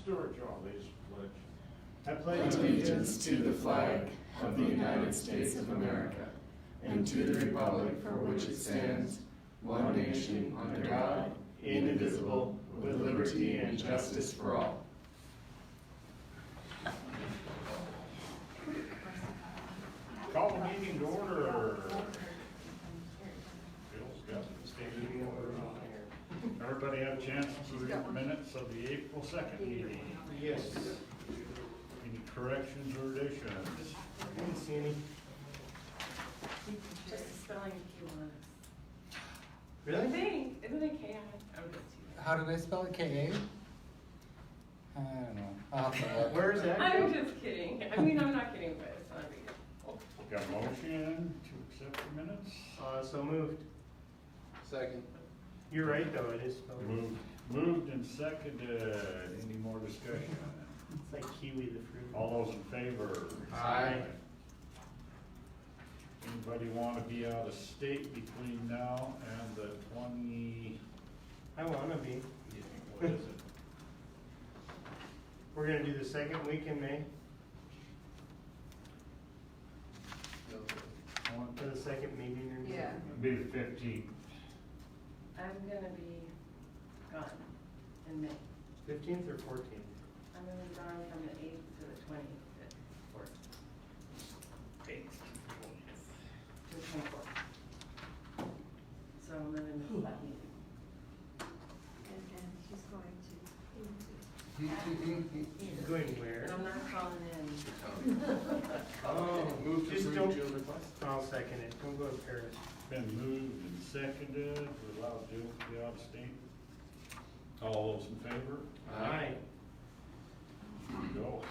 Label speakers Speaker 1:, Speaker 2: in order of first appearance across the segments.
Speaker 1: Stuart, John, lead us pledge.
Speaker 2: I pledge allegiance to the flag of the United States of America and to the republic for which it stands, one nation under God, indivisible, with liberty and justice for all.
Speaker 1: Call the meeting to order. Bill's got the standing order on here. Everybody have a chance to read the minutes of the April 2nd meeting?
Speaker 2: Yes.
Speaker 1: Any corrections or additions?
Speaker 2: I didn't see any.
Speaker 3: Just the spelling of Kiwanis.
Speaker 2: Really?
Speaker 3: Isn't it K-I? I'm just teasing.
Speaker 4: How do they spell it? K-A? I don't know. I'll have to look.
Speaker 2: Where is that?
Speaker 3: I'm just kidding. I mean, I'm not kidding, but it's not real.
Speaker 1: Got a motion to accept the minutes?
Speaker 2: So moved.
Speaker 4: Second.
Speaker 2: You're right, though, it is spelled.
Speaker 1: Moved and seconded. Any more discussion?
Speaker 2: It's like kiwi the fruit.
Speaker 1: All those in favor?
Speaker 2: Aye.
Speaker 1: Anybody want to be out of state between now and the 20,
Speaker 2: I wanna be.
Speaker 1: what is it?
Speaker 2: We're gonna do the second week in May, for the second meeting or
Speaker 3: Yeah.
Speaker 1: It'll be the 15th.
Speaker 3: I'm gonna be gone in May.
Speaker 2: 15th or 14th?
Speaker 3: I'm gonna be gone from the 8th to the 25th. To the 24th. So I'm gonna miss that meeting.
Speaker 5: And she's going
Speaker 2: Going where?
Speaker 3: And I'm not calling in.
Speaker 2: Oh,
Speaker 4: Move to
Speaker 2: just
Speaker 4: approve
Speaker 2: don't,
Speaker 4: Jill's request.
Speaker 2: I'll second it, don't go to Paris.
Speaker 1: Been moved and seconded, we're allowed Jill to be out of state. All those in favor?
Speaker 2: Aye.
Speaker 1: Here you go.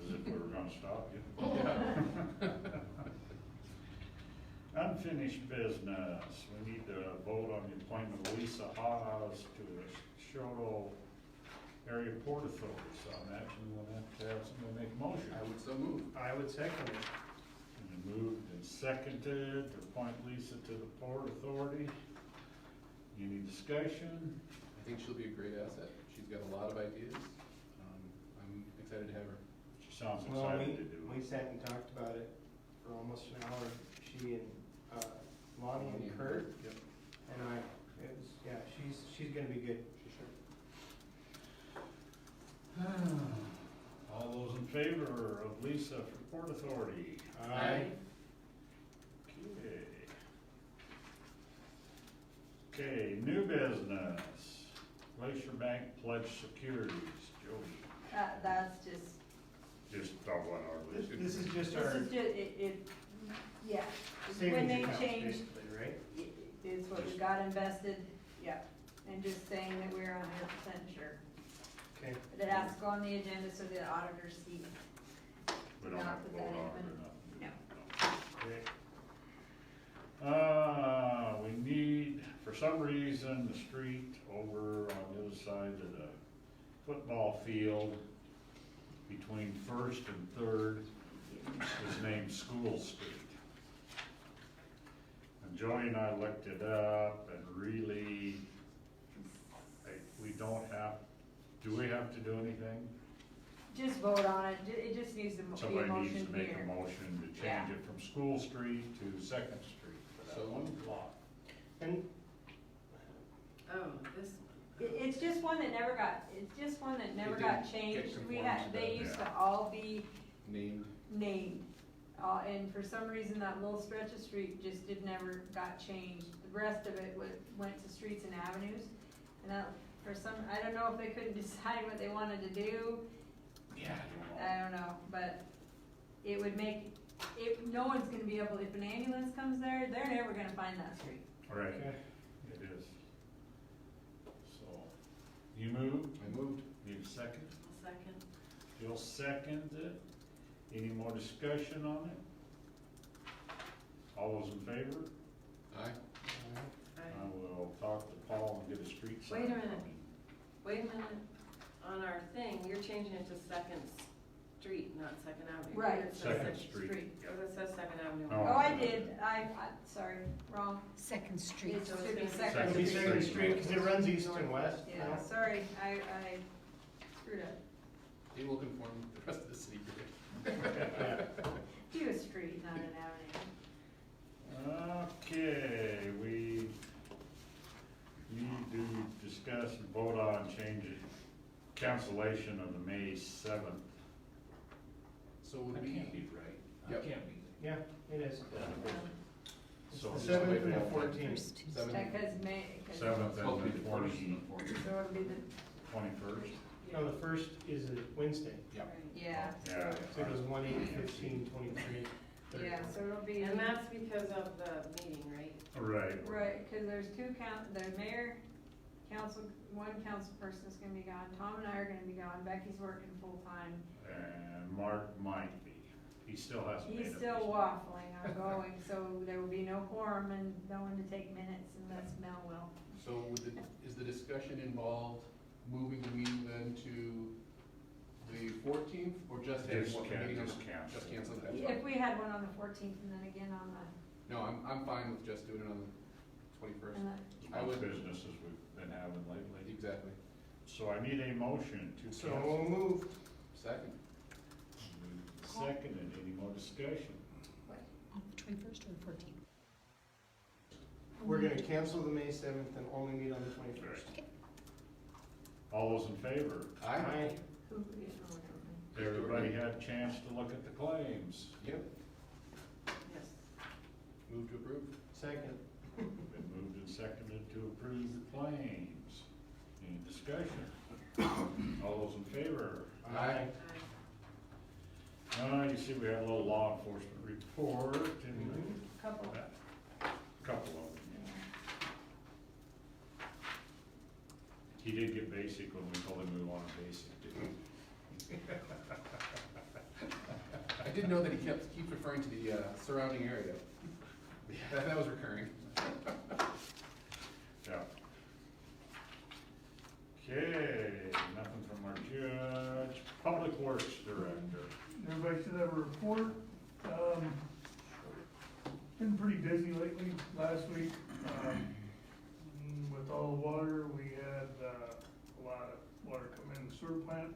Speaker 1: As if we were gonna stop you. Unfinished business, we need to vote on the appointment of Lisa Haas to the Choteau Area Port Authority, so I imagine we'll have to have somebody make a motion.
Speaker 4: I would so move.
Speaker 2: I would second it.
Speaker 1: And then moved and seconded to appoint Lisa to the Port Authority. Any discussion?
Speaker 6: I think she'll be a great asset. She's got a lot of ideas. I'm excited to have her.
Speaker 1: She sounds
Speaker 2: Well,
Speaker 1: excited to do
Speaker 2: we
Speaker 1: it.
Speaker 2: sat and talked about it for almost an hour, she and, Lonnie and Kurt,
Speaker 6: Yep.
Speaker 2: and it was, yeah, she's gonna be good.
Speaker 6: Sure.
Speaker 1: All those in favor of Lisa for Port Authority?
Speaker 2: Aye.
Speaker 1: Okay. Okay, new business. Glacier Bank Pledge Securities, Jody.
Speaker 5: that's
Speaker 1: Just talk about our list.
Speaker 2: This is just
Speaker 5: this
Speaker 2: our
Speaker 5: is just, yeah. When
Speaker 2: savings
Speaker 5: they
Speaker 2: accounts,
Speaker 5: changed,
Speaker 2: basically, right?
Speaker 5: it's what we got invested, yeah, and just saying that we're 100% sure.
Speaker 2: Okay.
Speaker 5: But it has to go on the agenda so the auditors see it.
Speaker 1: We don't
Speaker 5: Not
Speaker 1: have to
Speaker 5: put
Speaker 1: vote
Speaker 5: that
Speaker 1: on
Speaker 5: in,
Speaker 1: it or nothing.
Speaker 5: no.
Speaker 1: Okay. We need, for some reason, the street over on the other side of the football field between First and Third is named School Street. And Joey and I looked it up and really, we don't have, do we have to do anything?
Speaker 5: Just vote on it, it just needs to be a
Speaker 1: Somebody needs
Speaker 5: motion
Speaker 1: to make a
Speaker 5: here.
Speaker 1: motion to
Speaker 5: Yeah.
Speaker 1: change it from School Street to Second Street for that
Speaker 6: So
Speaker 1: one
Speaker 6: moved.
Speaker 1: block.
Speaker 2: And
Speaker 3: Oh, this
Speaker 5: It's just one that never got,
Speaker 6: It
Speaker 5: got
Speaker 6: didn't
Speaker 5: changed,
Speaker 6: get
Speaker 5: we
Speaker 6: conformed
Speaker 5: had,
Speaker 6: to
Speaker 5: they
Speaker 6: the-
Speaker 5: used to all be
Speaker 6: Named.
Speaker 5: named. And for some reason, that little stretch of street just never got changed. The rest of it went to streets and avenues. And that, I don't know if they couldn't decide what they wanted to do,
Speaker 1: Yeah.
Speaker 5: I don't know, but it would make, no one's gonna be able, if an ambulance comes there, they're never gonna find that street.
Speaker 1: Right,
Speaker 2: Okay.
Speaker 1: it is. So, you moved,
Speaker 6: I moved.
Speaker 1: need a second?
Speaker 3: second.
Speaker 1: Jill seconds it. Any more discussion on it? All those in favor?
Speaker 6: Aye.
Speaker 1: I will talk to Paul and get a street sign.
Speaker 3: Wait a minute. Wait a minute. On our thing, you're changing it to Second Street, not Second Avenue.
Speaker 5: Right.
Speaker 3: It says
Speaker 1: Second
Speaker 3: Sixth
Speaker 1: Street.
Speaker 3: Because it says Second Avenue.
Speaker 1: Oh.
Speaker 5: Oh, I did, sorry, wrong.
Speaker 7: Second Street.
Speaker 5: It
Speaker 3: So it's
Speaker 5: should be
Speaker 3: gonna be
Speaker 5: Second
Speaker 2: It'll be
Speaker 5: Street.
Speaker 2: Second Street, cause it runs east and west.
Speaker 5: Yeah, sorry, I screwed up.
Speaker 6: will conform to the rest of the city.
Speaker 5: Do a street, not an avenue.
Speaker 1: Okay, we need to discuss and vote on changing cancellation of the May 7th.
Speaker 6: So would we?
Speaker 7: That can't be right.
Speaker 6: Yep.
Speaker 7: That can't be.
Speaker 2: Yeah, it is.
Speaker 1: So
Speaker 2: The 7th and the 14th.
Speaker 5: Because May, cause.
Speaker 1: 7th
Speaker 6: Well,
Speaker 1: and the
Speaker 6: the
Speaker 1: 20,
Speaker 5: So it'll be the,
Speaker 1: 21st.
Speaker 2: No, the first is a Wednesday.
Speaker 6: Yep.
Speaker 5: yeah,
Speaker 1: Yeah.
Speaker 2: So it goes 1/8/15/23.
Speaker 5: yeah, so it'll be.
Speaker 3: And that's because of the meeting, right?
Speaker 1: Right.
Speaker 5: Right, cause there's the mayor, one council person's gonna be gone, Tom and I are gonna be gone, Becky's working full-time.
Speaker 1: And Mark might be. He still hasn't made
Speaker 5: He's
Speaker 1: up
Speaker 5: still
Speaker 1: his-
Speaker 5: waffling on going, so there will be no quorum and no one to take minutes unless Mel will.
Speaker 6: So is the discussion involved moving the meeting then to the 14th, or just having
Speaker 1: Just
Speaker 6: one meeting on
Speaker 1: just
Speaker 6: the?
Speaker 1: cancel.
Speaker 6: Just cancel that?
Speaker 5: If we had one on the 14th and then again on the,
Speaker 6: No, I'm fine with just doing it on the 21st.
Speaker 5: and
Speaker 6: I
Speaker 1: Most
Speaker 6: would-
Speaker 1: businesses we've been having lately.
Speaker 6: Exactly.
Speaker 1: So I need a motion to
Speaker 2: So
Speaker 1: cancel.
Speaker 2: moved.
Speaker 6: Second.
Speaker 1: Second, and any more discussion?
Speaker 8: On the 21st or the 14th?
Speaker 2: We're gonna cancel the May 7th and only meet on the 21st.
Speaker 1: All those in favor?
Speaker 2: Aye.
Speaker 5: who, you know,
Speaker 1: Everybody had a chance to look at the claims.
Speaker 6: Yep.
Speaker 3: Yes.
Speaker 6: Move to approve.
Speaker 2: Second.
Speaker 1: Been moved and seconded to approve the claims. Any discussion? All those in favor?
Speaker 6: Aye.
Speaker 1: You see, we had a little law enforcement report and
Speaker 5: couple.
Speaker 1: a couple of them. He did get basic when we told him we wanted basic, didn't we?
Speaker 6: I did know that he keeps referring to the surrounding area. That was recurring.
Speaker 1: Yeah. Okay, nothing from our judge. Public Works Director.
Speaker 9: Everybody should have a report. Been pretty busy lately, last week. With all the water, we had a lot of water come in the sewer plant.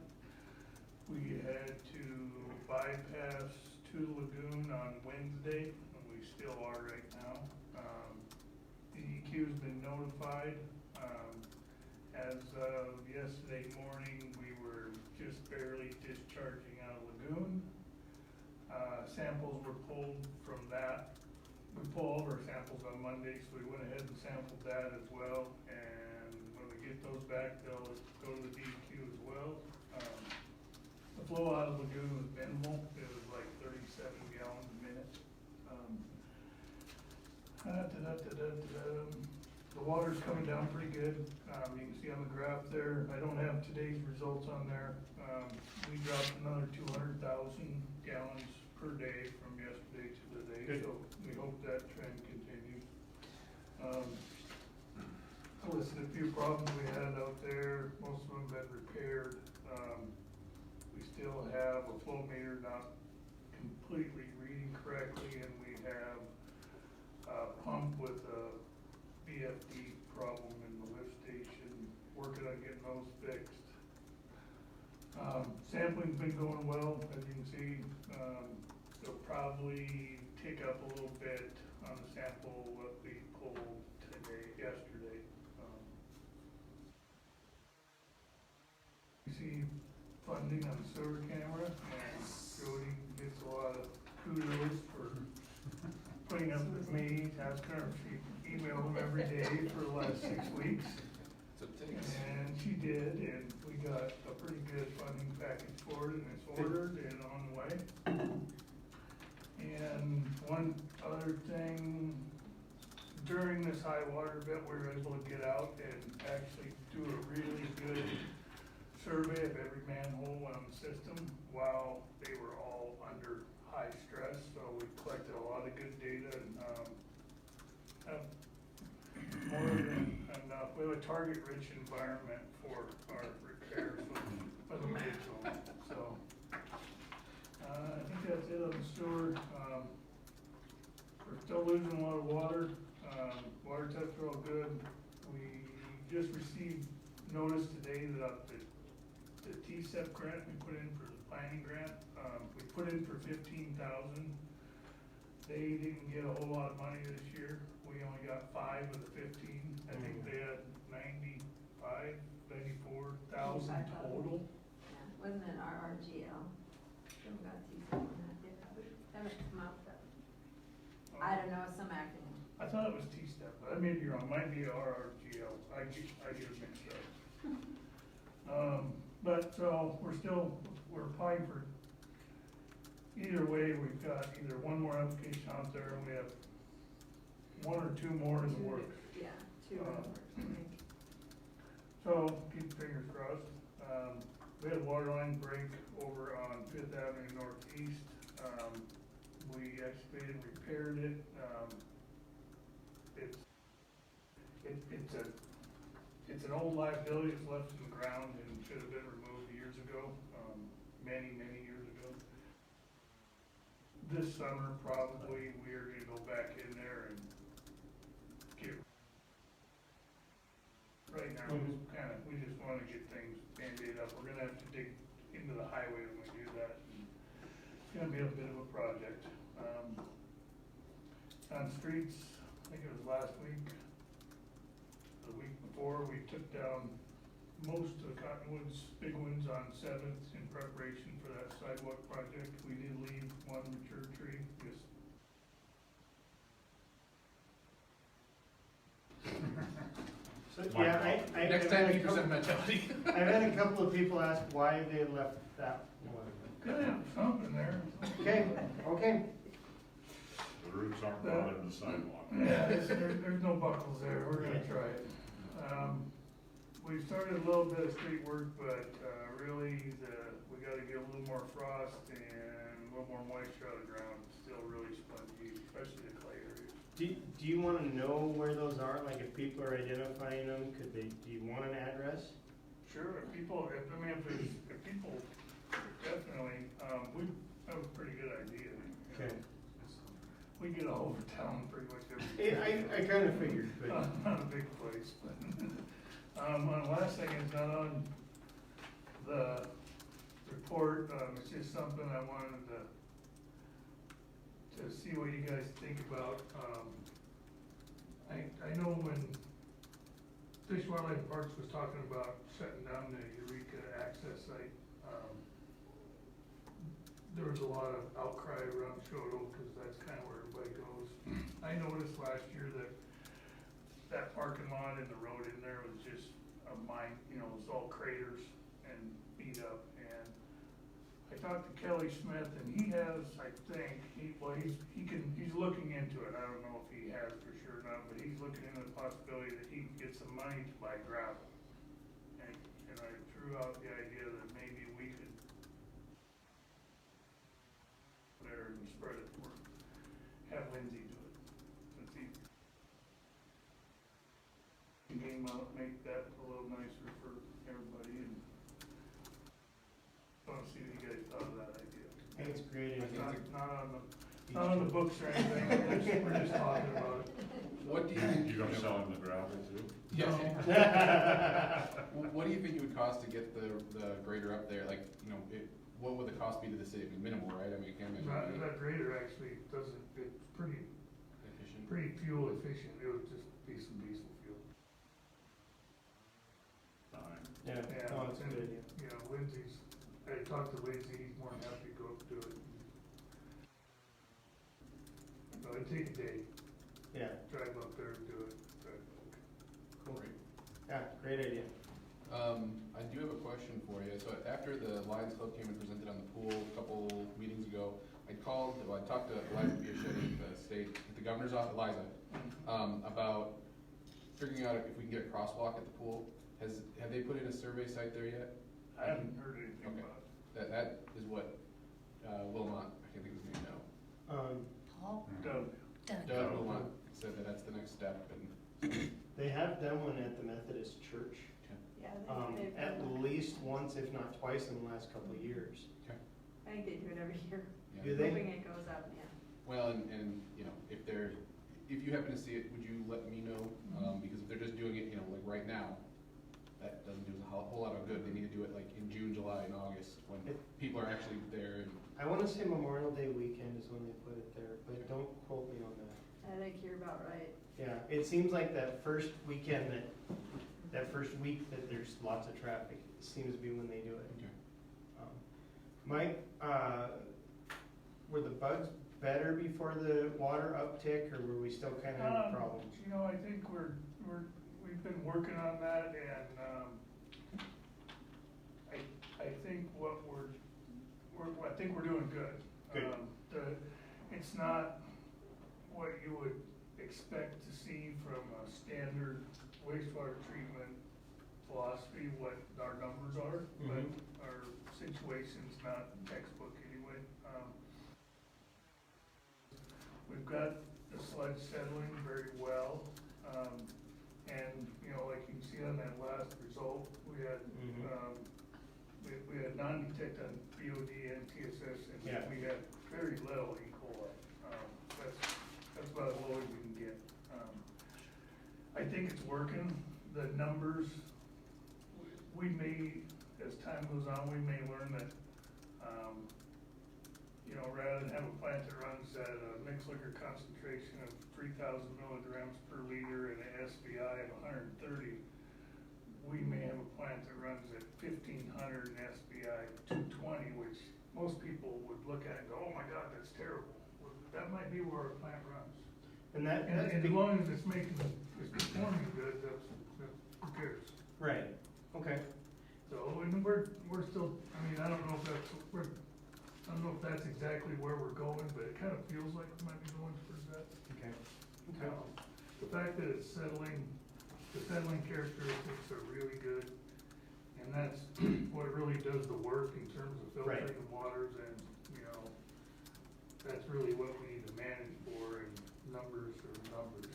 Speaker 9: We had to bypass Choteau Lagoon on Wednesday, and we still are right now. DEQ's been notified. As of yesterday morning, we were just barely discharging out of Lagoon. Samples were pulled from that. We pull all of our samples on Monday, so we went ahead and sampled that as well. And when we get those back, they'll go to the DEQ as well. The flow out of Lagoon was minimal. It was like 37 gallons a minute. The water's coming down pretty good. You can see on the graph there, I don't have today's results on there. We dropped another 200,000 gallons per day from yesterday to today, so we hope that trend continues. I listed a few problems we had out there, most of them been repaired. We still have a flow meter not completely reading correctly, and we have a pump with a VFD problem in the lift station, working on getting those fixed. Sampling's been going well, as you can see. They'll probably tick up a little bit on the sample what we pulled yesterday. You see funding on the sewer camera, and Jody gets a lot of kudos for putting up with me, asking her if she emailed them every day for the last 6 weeks.
Speaker 6: So it takes.
Speaker 9: And she did, and we got a pretty good funding package for it, and it's ordered and on the way. And one other thing, during this high water event, we were able to get out and actually do a really good survey of every manhole on the system while they were all under high stress. So we collected a lot of good data and, have more than enough. We have a target-rich environment for our repairs with the vehicle. So, I think that's it on the sewer. We're still losing a lot of water. Water tests are all good. We just received notice today that the T-STEP grant we put in for the planning grant. We put in for 15,000. They didn't get a whole lot of money this year. We only got 5 of the 15. I think they had 94,000 total.
Speaker 5: Yeah, wasn't it RRGL? Haven't got T-STEP on that yet, haven't come out with that. I don't know, some acronym.
Speaker 9: I thought it was T-STEP, but I may be wrong, might be RRGL, I get it mixed up. But so, we're applying for, either way, we've got either one more application out there, and we have one or two more in the works.
Speaker 5: Yeah, 2 in the works, I think.
Speaker 9: So, keep fingers crossed. We had a water line break over on Fifth Avenue Northeast. We excavated, repaired it. It's an old liability that's left in the ground and should have been removed years ago, many years ago. This summer, probably, we are gonna go back in there and get. Right now, we just wanna get things band-aid up. We're gonna have to dig into the highway when we do that. It's gonna be a bit of a project. On streets, I think it was last week, the week before, we took down most of the cottonwoods, big ones on Seventh in preparation for that sidewalk project. We did leave one mature tree, just.
Speaker 2: So, yeah,
Speaker 6: Next time, 50% mentality.
Speaker 2: I've had a couple of people ask why they left that one.
Speaker 9: Could have something there.
Speaker 2: Okay.
Speaker 1: The roots aren't brought in the sidewalk.
Speaker 9: Yeah, there's no buckles there, we're gonna try it. We started a little bit of street work, but, really, we gotta get a little more frost and a little more moisture out of the ground. It's still really spongy, especially the clay areas.
Speaker 2: Do you wanna know where those are, like if people are identifying them, do you want an address?
Speaker 9: Sure, if people, if people, definitely, we have a pretty good idea. You know.
Speaker 2: Okay.
Speaker 9: We get all over town pretty much every day.
Speaker 2: I kinda figured, but.
Speaker 9: Not a big place, but, the last thing is not on the report, it's just something I wanted to see what you guys think about. I know when Fish and Wildlife Parks was talking about shutting down the Eureka access site, there was a lot of outcry around Choteau, because that's kind of where everybody goes. I noticed last year that parking lot and the road in there was just a mine, it was all craters and beat up. And I talked to Kelly Smith, and he has, I think, he's looking into it. I don't know if he has for sure or not, but he's looking into the possibility that he can get some money to buy gravel. And I threw out the idea that maybe we could there and spread it, or have Lindsay do it, since he came out, make that a little nicer for everybody, and I want to see what you guys thought of that idea.
Speaker 2: I think it's a great
Speaker 9: It's
Speaker 2: idea.
Speaker 9: not on the books or anything, we're just talking about it.
Speaker 6: What do you think?
Speaker 1: You gonna sell him the gravel too?
Speaker 6: Yes. What do you think it would cost to get the grader up there? Like, what would the cost be to the city? I mean, minimal, right? I mean, you can't imagine.
Speaker 9: That grader actually doesn't, it's pretty
Speaker 6: Efficient.
Speaker 9: fuel efficient, it would just be some diesel fuel.
Speaker 1: Fine.
Speaker 2: Yeah,
Speaker 9: Yeah,
Speaker 2: no, it's a
Speaker 9: and,
Speaker 2: good idea.
Speaker 9: I talked to Lindsay, he's more than happy to go up and do it. So it'd take a day,
Speaker 2: Yeah,
Speaker 9: drive up there and do it, drive back.
Speaker 2: cool.
Speaker 6: Great.
Speaker 2: Yeah, great idea.
Speaker 6: I do have a question for you. So after the Lions Club came and presented on the pool a couple meetings ago, I talked to Eliza Biaschetti at the governor's office, Eliza, about figuring out if we can get a crosswalk at the pool. Have they put in a survey site there yet?
Speaker 9: I haven't heard anything
Speaker 6: Okay.
Speaker 9: about it.
Speaker 6: That is what, Wilmot, I can't think of his name now.
Speaker 8: Paul?
Speaker 9: Doug,
Speaker 6: Doug Wilmot said that's the next step, and
Speaker 2: They have done one at the Methodist Church,
Speaker 5: Yeah, they've
Speaker 2: at
Speaker 5: done that.
Speaker 2: least once, if not twice, in the last couple of years.
Speaker 5: I think they do it every year.
Speaker 6: yeah.
Speaker 2: Do they?
Speaker 5: Hoping it goes up, yeah.
Speaker 6: Well, and if you happen to see it, would you let me know? Because if they're just doing it, like right now, that doesn't do a whole lot of good. They need to do it like in June, July, and August, when people are actually there. And
Speaker 2: I wanna say Memorial Day weekend is when they put it there, but don't quote me on that.
Speaker 5: I think you're about right.
Speaker 2: Yeah, it seems like that first weekend, that first week that there's lots of traffic, seems to be when they do it.
Speaker 6: Okay.
Speaker 2: Mike, were the bugs better before the water uptick, or were we still kinda having problems?
Speaker 9: You know, I think we've been working on that, and, I think I think we're doing good.
Speaker 2: Good.
Speaker 9: It's not what you would expect to see from a standard wastewater treatment philosophy, what our numbers are, but our situation's not textbook anyway. We've got the sludge settling very well, and, you know, like you can see on that last result, we had, we had non-detect on BOD and TSS, and
Speaker 2: Yeah.
Speaker 9: we had very little E. coli. That's about as low as we can get. I think it's working. The numbers, we may, as time goes on, we may learn that, you know, rather than have a plant that runs at a mixed liquor concentration of 3,000 milligrams per liter and an SBI of 130, we may have a plant that runs at 1,500 and SBI of 220, which most people would look at and go, oh my God, that's terrible. Well, that might be where our plant runs.
Speaker 2: And that's
Speaker 9: And as long as it's performing good, who cares?
Speaker 2: right, okay.
Speaker 9: So, and we're still, I mean, I don't know if that's exactly where we're going, but it kind of feels like we might be going towards that.
Speaker 2: Okay.
Speaker 9: The fact that it's settling, the settling characteristics are really good, and that's what really does the work in terms of filtering the waters, and, you know, that's really what we need to manage for, and numbers are numbers.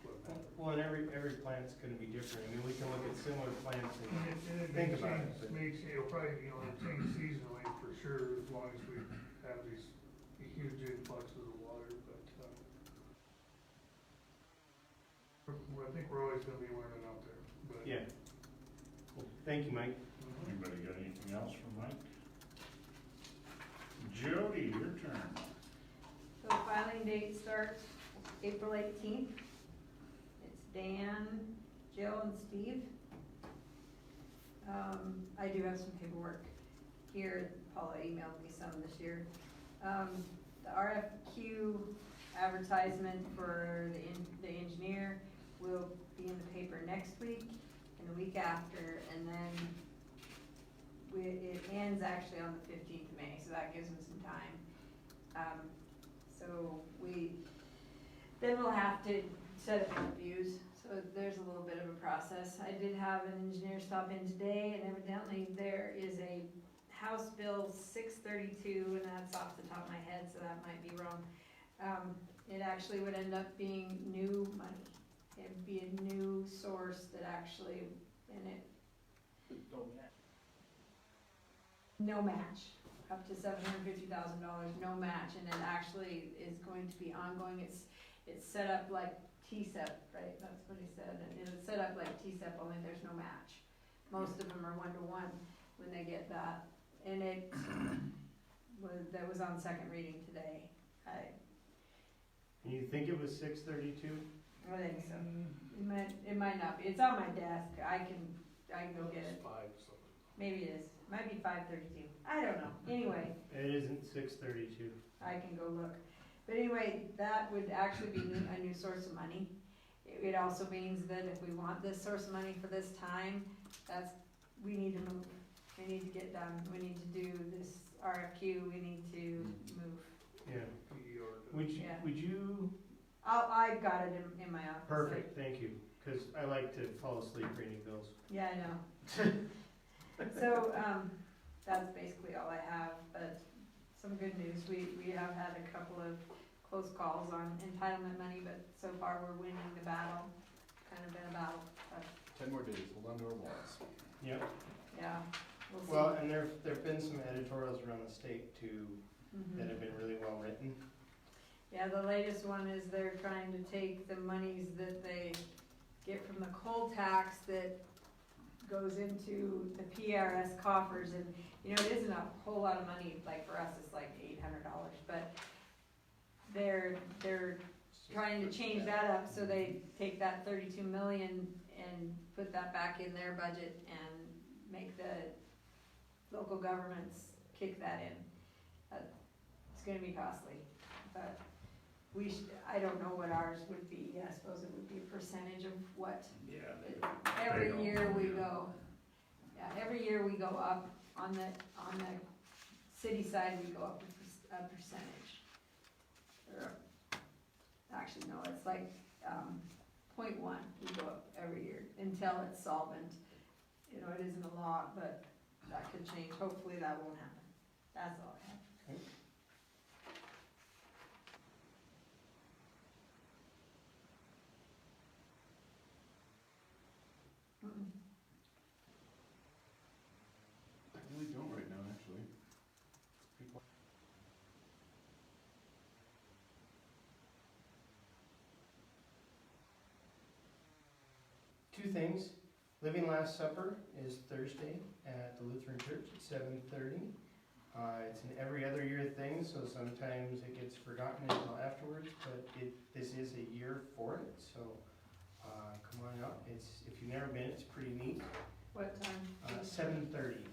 Speaker 9: What matters.
Speaker 2: Well, and every plant's gonna be different. I mean, we can look at similar plants and
Speaker 9: And it
Speaker 2: think
Speaker 9: may
Speaker 2: about
Speaker 9: change,
Speaker 2: it.
Speaker 9: it'll probably, you know, it'll change seasonally for sure, as long as we have these huge influxes of water, but, I think we're always gonna be learning out there, but.
Speaker 2: Yeah. Cool. Thank you, Mike.
Speaker 1: Anybody got anything else for Mike? Jody, your turn.
Speaker 5: So the filing date starts April 18th. It's Dan, Jill, and Steve. I do have some paperwork here. Paula emailed me some this year. The RFQ advertisement for the engineer will be in the paper next week and the week after, and then it ends actually on the 15th of May, so that gives them some time. So then we'll have to set up interviews, so there's a little bit of a process. I did have an engineer stop in today, and evidently there is a House Bill 632, and that's off the top of my head, so that might be wrong. It actually would end up being new money. It'd be a new source that actually, and it, no match, up to $750,000, no match, and it actually is going to be ongoing. It's set up like TSEP, right? That's what he said. And it's set up like TSEP, only there's no match. Most of them are 1-to-1 when they get that. And that was on second reading today.
Speaker 2: You think it was 632?
Speaker 5: I think so. It might not be. It's on my desk. I can go get it. Maybe it is. Might be 532. I don't know. Anyway.
Speaker 2: It isn't 632.
Speaker 5: I can go look. But anyway, that would actually be a new source of money. It also means that if we want this source of money for this time, we need to move. We need to get done. We need to do this RFQ. We need to move.
Speaker 2: Yeah. Would you?
Speaker 5: I've got it in my office.
Speaker 2: Perfect, thank you, because I like to fall asleep reading bills.
Speaker 5: Yeah, I know. So, that's basically all I have, but some good news. We have had a couple of close calls on entitlement money, but so far we're winning the battle. Kind of been a battle, but
Speaker 6: 10 more days, hold on to our walls.
Speaker 2: Yep.
Speaker 5: yeah, we'll see.
Speaker 2: Well, and there've been some editorials around the state too
Speaker 5: Mhm.
Speaker 2: that have been really well written.
Speaker 5: Yeah, the latest one is they're trying to take the monies that they get from the coal tax that goes into the PRS coffers, and, you know, it isn't a whole lot of money, like for us, it's like $800, but they're trying to change that up, so they take that 32 million and put that back in their budget and make the local governments kick that in. It's gonna be costly, but I don't know what ours would be. I suppose it would be a percentage of what,
Speaker 1: Yeah.
Speaker 5: every
Speaker 1: don't.
Speaker 5: year we go, yeah, every year we go up on the city side, we go up a percentage. Or, actually, no, it's like, 0.1, we go up every year until it's solvent. You know, it isn't a lot, but that could change. Hopefully that won't happen. That's all I have. Mm-mm.
Speaker 6: I really don't right now, actually. People-
Speaker 2: Two things. Living Last Supper is Thursday at the Lutheran Church at 7:30. It's an every other year thing, so sometimes it gets forgotten until afterwards, but this is a year for it, so come on out. If you've never been, it's pretty neat.
Speaker 5: What time?
Speaker 2: 7:30,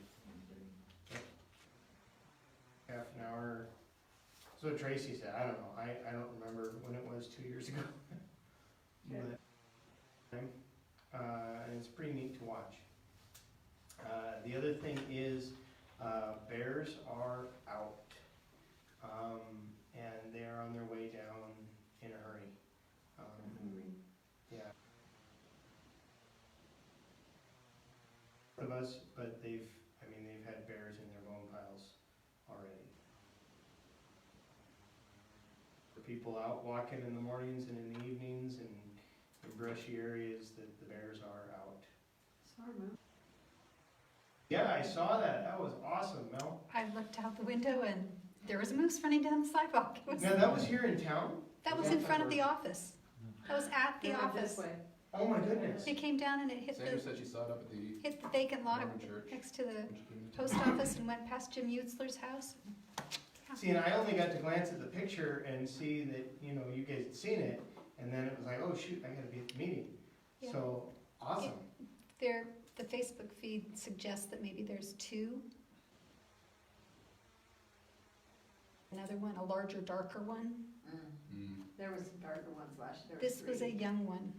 Speaker 2: half an hour. So Tracy said, I don't know, I don't remember when it was 2 years ago.
Speaker 5: Okay.
Speaker 2: But, and it's pretty neat to watch. The other thing is, bears are out, and they are on their way down in a hurry. Yeah. Of us, but they've had bears in their bone piles already. For people out walking in the mornings and in the evenings and in brushy areas, the bears are out.
Speaker 5: Sorry, Mom.
Speaker 2: Yeah, I saw that. That was awesome, Mel.
Speaker 8: I looked out the window and there was a moose running down the sidewalk.
Speaker 2: Now, that was here in town?
Speaker 8: That was in front of the office. That was at the
Speaker 5: They went
Speaker 8: office.
Speaker 5: this way.
Speaker 2: Oh my goodness.
Speaker 8: It came down and it
Speaker 6: Sandra said she saw it up at the
Speaker 8: hit the vacant lot
Speaker 6: Mormon church.
Speaker 8: next to the
Speaker 6: when she came to-
Speaker 8: post office and went past Jim Utzler's house.
Speaker 2: See, and I only got to glance at the picture and see that, you guys had seen it, and then it was like, oh shoot, I gotta be at the meeting.
Speaker 8: Yeah.
Speaker 2: So, awesome.
Speaker 8: The Facebook feed suggests that maybe there's two. Another one, a larger, darker one.
Speaker 6: Mm.
Speaker 5: There was some darker ones last year.
Speaker 8: This was a young one.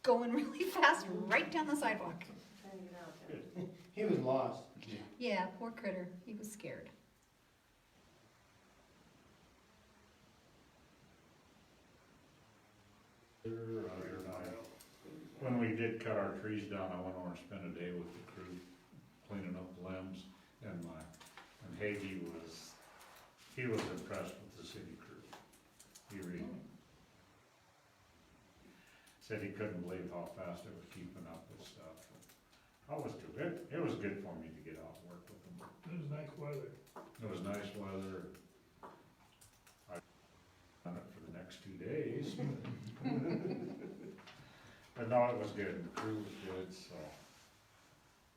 Speaker 8: Going really fast right down the sidewalk.
Speaker 3: Trying to get out there.
Speaker 2: He was lost.
Speaker 6: Yeah.
Speaker 8: Yeah, poor critter. He was scared.
Speaker 1: When we did cut our trees down, I went over and spent a day with the crew cleaning up limbs, and Hagee was impressed with the city crew. He really said he couldn't believe how fast it was keeping up with stuff. I was too good. It was good for me to get out and work with them.
Speaker 9: It was nice weather.
Speaker 1: It was nice weather. I've done it for the next 2 days. But no, it was good. The crew was good, so,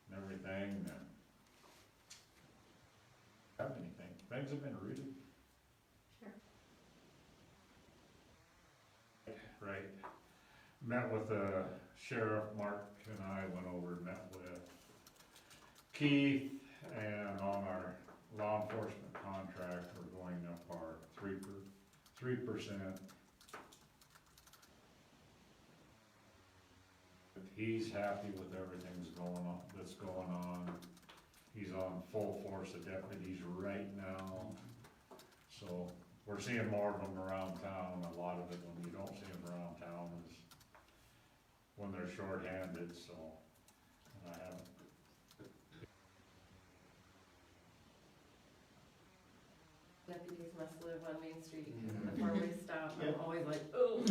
Speaker 1: and everything, and have anything. Things have been really.
Speaker 5: Sure.
Speaker 1: Right. Met with the sheriff, Mark and I went over and met with Keith, and on our law enforcement contract, we're going up our 3%. He's happy with everything's that's going on. He's on full force of deputies right now. So we're seeing more of them around town. A lot of it, when you don't see them around town, is when they're shorthanded, so. And I haven't.
Speaker 3: Deputies must live on Main Street,
Speaker 6: Mhm.
Speaker 3: before we stop, I'm
Speaker 2: Yep.
Speaker 3: always like, oh.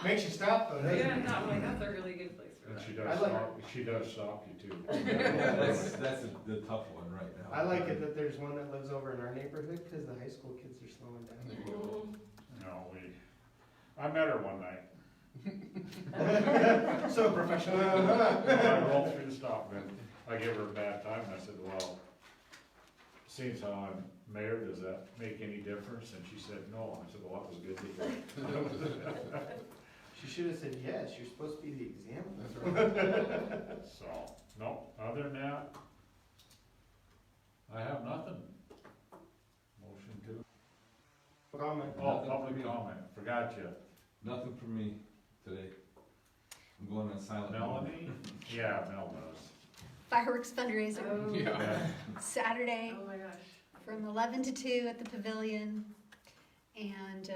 Speaker 2: Makes you stop though, doesn't it?
Speaker 3: Yeah, no, I'm like, that's a really good place for
Speaker 1: She
Speaker 2: I
Speaker 1: does
Speaker 2: like-
Speaker 1: stop, she does stop you too.
Speaker 7: Yeah, that's the tough one right now.
Speaker 2: I like it that there's one that lives over in our neighborhood, cause the high school kids are slowing
Speaker 6: There
Speaker 2: down.
Speaker 6: you go.
Speaker 1: No, I met her one night.
Speaker 2: So professional.
Speaker 1: I rolled through the stop, and I gave her a bad time, and I said, well, seeing as how I'm mayor, does that make any difference? And she said, no. I said, well, that was good to hear.
Speaker 2: She should have said, yes, you're supposed to be the example.
Speaker 6: That's right.
Speaker 1: So, no, other than that, I have nothing. Motion to,
Speaker 2: Comment.
Speaker 1: oh, public comment, forgot you.
Speaker 7: Nothing for me today. I'm going on silent. mode.
Speaker 1: Melanie? Yeah, Mel does.
Speaker 8: Fireworks fundraiser,
Speaker 3: Oh,
Speaker 6: Yeah.
Speaker 8: Saturday
Speaker 3: oh my gosh.
Speaker 8: from 11 to 2 at the pavilion. And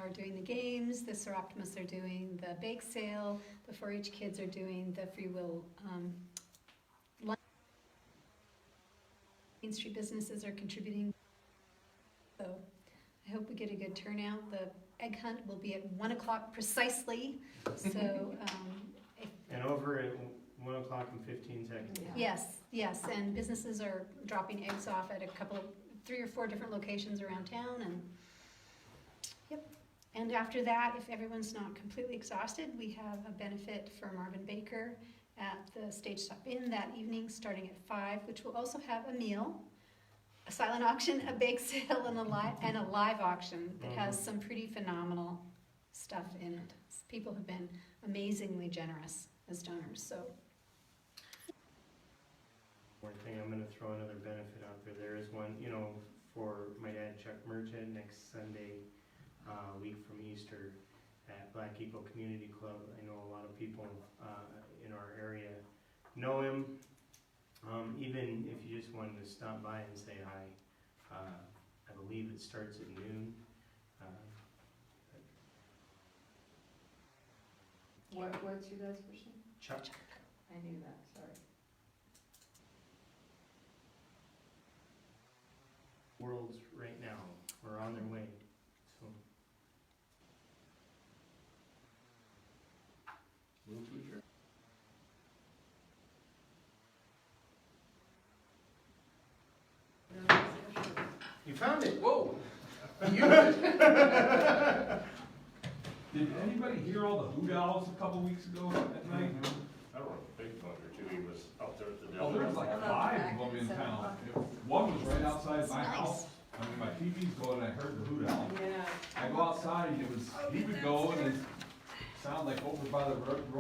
Speaker 8: are doing the games, the Sir Optimus are doing the bake sale, the 4-H kids are doing the free will lunch. Main Street businesses are contributing. So I hope we get a good turnout. The egg hunt will be at 1 o'clock precisely. So
Speaker 2: And over at 1 o'clock and 15 seconds.
Speaker 8: yes, and businesses are dropping eggs off at 3 or 4 different locations around town, and yep. And after that, if everyone's not completely exhausted, we have a benefit for Marvin Baker at the Stage Stop Inn that evening, starting at 5, which will also have a meal, a silent auction, a bake sale, and a live auction that has some pretty phenomenal stuff in it. People have been amazingly generous as donors, so.
Speaker 2: One thing, I'm gonna throw another benefit out there. There is one, for my dad Chuck Merchant next Sunday, week from Easter at Black Eagle Community Club. I know a lot of people, in our area know him. Even if you just wanted to stop by and say hi, I believe it starts at noon.
Speaker 5: What's your dad's first name?
Speaker 2: Chuck.
Speaker 5: I knew that, sorry.
Speaker 2: Worlds right now, we're on their way, so.
Speaker 6: Move to adjourn.
Speaker 2: You found it.
Speaker 6: Whoa!
Speaker 7: Did anybody hear all the hoot owls a couple weeks ago at night?
Speaker 1: I wrote a big bugger too, he was out there at the
Speaker 7: Oh,
Speaker 1: devil.
Speaker 7: there was like 5 of them in town. One was right outside my
Speaker 8: Nice.
Speaker 7: house. I mean, my TV's going, and I heard the hoot owl.
Speaker 3: Yeah.
Speaker 7: I go outside, and he would go, and it sounded like over by the road.